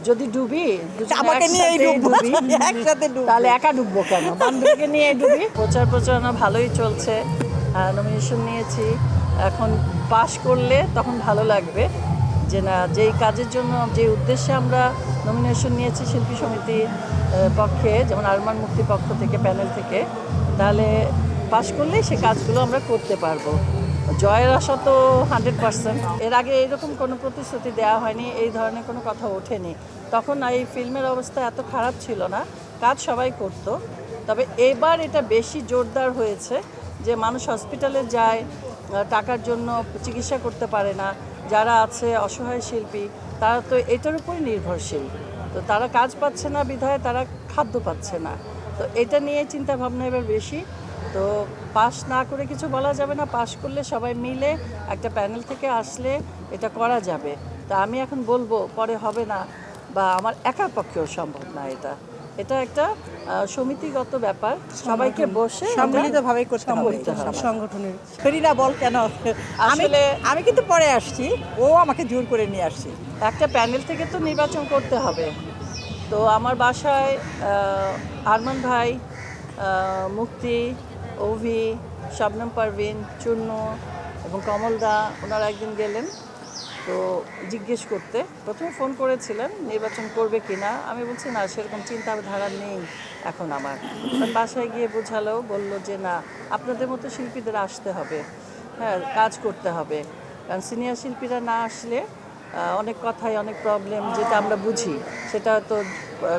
যদি ডুবি আমাকে নিয়েই ডুববো, একসাথে ডুববো। তাহলে একা ডুববো কেন, বান্ধবীকে নিয়ে ডুবি। প্রচারণা ভালোই চলছে, নমিনেশন নিয়েছি। এখন পাশ করলে তখন ভালো লাগবে যে না, যেই কাজের জন্য যে উদ্দেশ্যে আমরা নমিনেশন নিয়েছি শিল্পী সমিতির পক্ষে, যেমন আরমান মুক্তির পক্ষ থেকে, প্যানেল থেকে, তাহলে পাশ করলেই সে কাজগুলো আমরা করতে পারবো। জয়ের আশা তো 100%। এর আগে এরকম কোনো প্রতিশ্রুতি দেওয়া হয়নি, এই ধরনের কোনো কথা ওঠেনি। তখন এই ফিল্মের অবস্থা এত খারাপ ছিল না, কাজ সবাই করত। তবে এবার এটা বেশি জোরদার হয়েছে যে মানুষ হসপিটালে যায়, টাকার জন্য চিকিৎসা করতে পারে না। যারা আছে অসহায় শিল্পী, তারা তো এটার উপরই নির্ভরশীল। তো তারা কাজ পাচ্ছে না বিধায় তারা খাদ্য পাচ্ছে না। তো এটা নিয়ে চিন্তা ভাবনা এবার বেশি। তো পাস না করে কিছু বলা যাবে না, পাস করলে সবাই মিলে একটা প্যানেল থেকে আসলে এটা করা যাবে। তা আমি এখন বলবো পরে হবে না, বা আমার একার পক্ষেও সম্ভব না। এটা একটা সমিতিগত ব্যাপার, সবাইকে বসে সম্মিলিতভাবে করতে হবে সংগঠনের। ফেরিনা বল কেন? আসলে আমি কিন্তু পরে আসছি, ও আমাকে জোর করে নিয়ে আসছে। একটা প্যানেল থেকে তো নির্বাচন করতে হবে। তো আমার বাসায় আরমান ভাই, মুক্তি, অভি, শবনম পারভিন, চূর্ণ এবং কমলদা, ওনারা একদিন গেলেন তো জিজ্ঞেস করতে। প্রথমে ফোন করেছিলেন নির্বাচন করবে কি না। আমি বলছি না, সেরকম চিন্তাধারা নেই এখন আমার। বাসায় গিয়ে বোঝালো, বলল যে না, আপনাদের মতো শিল্পীদের আসতে হবে, হ্যাঁ, কাজ করতে হবে। কারণ সিনিয়র শিল্পীরা না আসলে অনেক কথাই, অনেক প্রবলেম যেটা আমরা বুঝি সেটা তো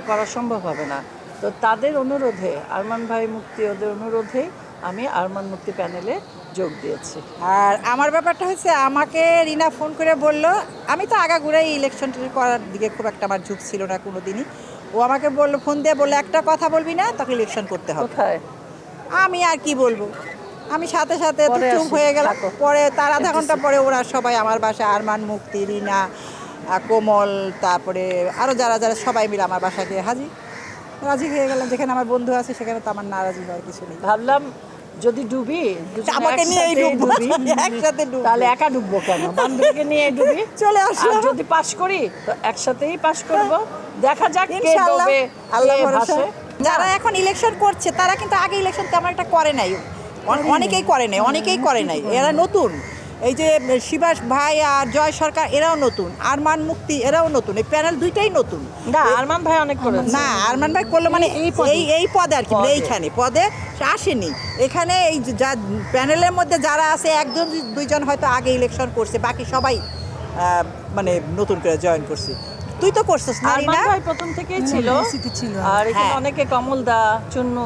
করা সম্ভব হবে না। তো তাদের অনুরোধে, আরমান ভাই, মুক্তি, ওদের অনুরোধেই আমি আরমান মুক্তি প্যানেলে যোগ দিয়েছি। আর আমার ব্যাপারটা হচ্ছে, আমাকে রিনা ফোন করে বলল, আমি তো আগাগোড়াই ইলেকশন করার দিকে খুব একটা আমার ঝুঁক ছিল না কোনো দিনই। ও আমাকে বললো, ফোন দিয়ে বললো, একটা কথা বলবি না, তাকে ইলেকশন করতে হবে। কোথায়? আমি আর কি বলবো, আমি সাথে সাথে তো চুপ হয়ে গেলাম। পরে তার আধা ঘন্টা পরে ওরা সবাই আমার বাসায়, আরমান, মুক্তি, রিনা, কোমল, তারপরে আরও যারা যারা সবাই মিলে আমার বাসায় গিয়ে রাজি হয়ে গেলাম। যেখানে আমার বন্ধু আছে সেখানে তো আমার নারাজি হওয়ার কিছু নেই। ভাবলাম যদি ডুবি, আমাকে নিয়েই ডুববো, একসাথে ডুববো। তাহলে একা ডুববো কেন, বান্ধবীকে নিয়ে ডুবি। চলে আসলাম। আর যদি পাশ করি তো একসাথেই পাশ করব, দেখা যাক কে ইনশাআল্লাহ, ডুবে, আল্লাহ কে ভরসা। ভাসে। যারা এখন ইলেকশন করছে তারা কিন্তু আগে ইলেকশন তেমন একটা করে নাই, অনেকেই করে নাই, এরা নতুন। এই যে শিবাস ভাই আর জয় সরকার, এরাও নতুন। আরমান, মুক্তি, এরাও নতুন। এই প্যানেল দুইটাই নতুন না, আরমান ভাই অনেক করেছে। না, আরমান ভাই করলো মানে এই পদে আর কি, এইখানে পদে আসেনি। এখানে এই যা প্যানেলের মধ্যে যারা আছে, একজন দুইজন হয়তো আগে ইলেকশন করছে, বাকি সবাই মানে নতুন করে জয়েন করছে। তুই তো করছিস না? আরমান ভাই প্রথম থেকেই ছিল, আর এখানে অনেকে, কমলদা, চূন্য,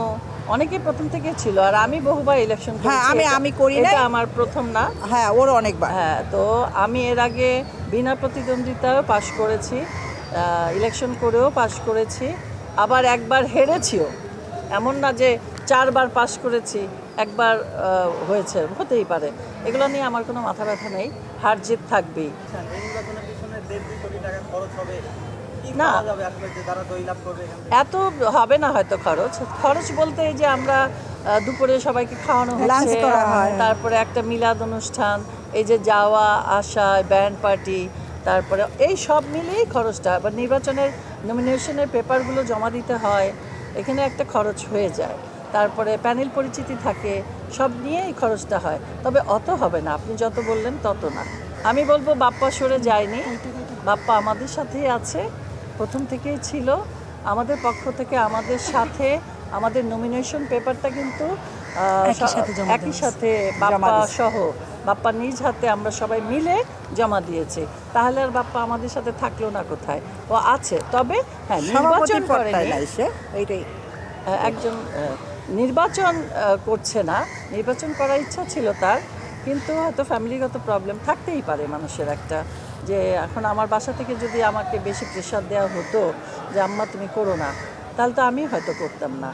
অনেকে প্রথম থেকে ছিল। আর আমি বহুবার ইলেকশন করেছি। হ্যাঁ, আমি করি না, এটা আমার প্রথম না। হ্যাঁ, ওর অনেকবার। হ্যাঁ, তো আমি এর আগে বিনা প্রতিদ্বন্দ্বিতায়ও পাশ করেছি, ইলেকশন করেও পাশ করেছি, আবার একবার হেরেছিও। এমন না যে 4 বার পাশ করেছি, একবার হয়েছে, হতেই পারে। এগুলো নিয়ে আমার কোনো মাথা ব্যথা নেই, হার জিত থাকবেই। না, এত হবে না হয়তো খরচ বলতে, এই যে আমরা দুপুরে সবাইকে খাওয়ানো হচ্ছে, তারপরে একটা মিলাদ অনুষ্ঠান, এই যে যাওয়া আসা, ব্যান্ড পার্টি, তারপরে এই সব মিলেই খরচটা। আবার নির্বাচনের নমিনেশনের পেপারগুলো জমা দিতে হয়, এখানে একটা খরচ হয়ে যায়। তারপরে প্যানেল পরিচিতি থাকে, সব নিয়েই খরচটা হয়। তবে অত হবে না, আপনি যত বললেন তত না। আমি বলবো বাপ্পা সরে যায়নি, বাপ্পা আমাদের সাথেই আছে, প্রথম থেকেই ছিল আমাদের পক্ষ থেকে। আমাদের সাথে আমাদের নমিনেশন পেপারটা কিন্তু একই সাথে বাপ্পা সহ, বাপ্পা নিজ হাতে আমরা সবাই মিলে জমা দিয়েছি। তাহলে আর বাপ্পা আমাদের সাথে থাকলো না কোথায়? ও আছে। তবে হ্যাঁ, নির্বাচন করেনি, একজন নির্বাচন করছে না, নির্বাচন করার ইচ্ছা ছিল তার, কিন্তু হয়তো ফ্যামিলিগত প্রবলেম থাকতেই পারে মানুষের একটা। যে এখন আমার বাসা থেকে যদি আমাকে বেশি প্রেশার দেওয়া হতো যে আম্মা তুমি করো না, তাহলে তো আমি হয়তো করতাম না।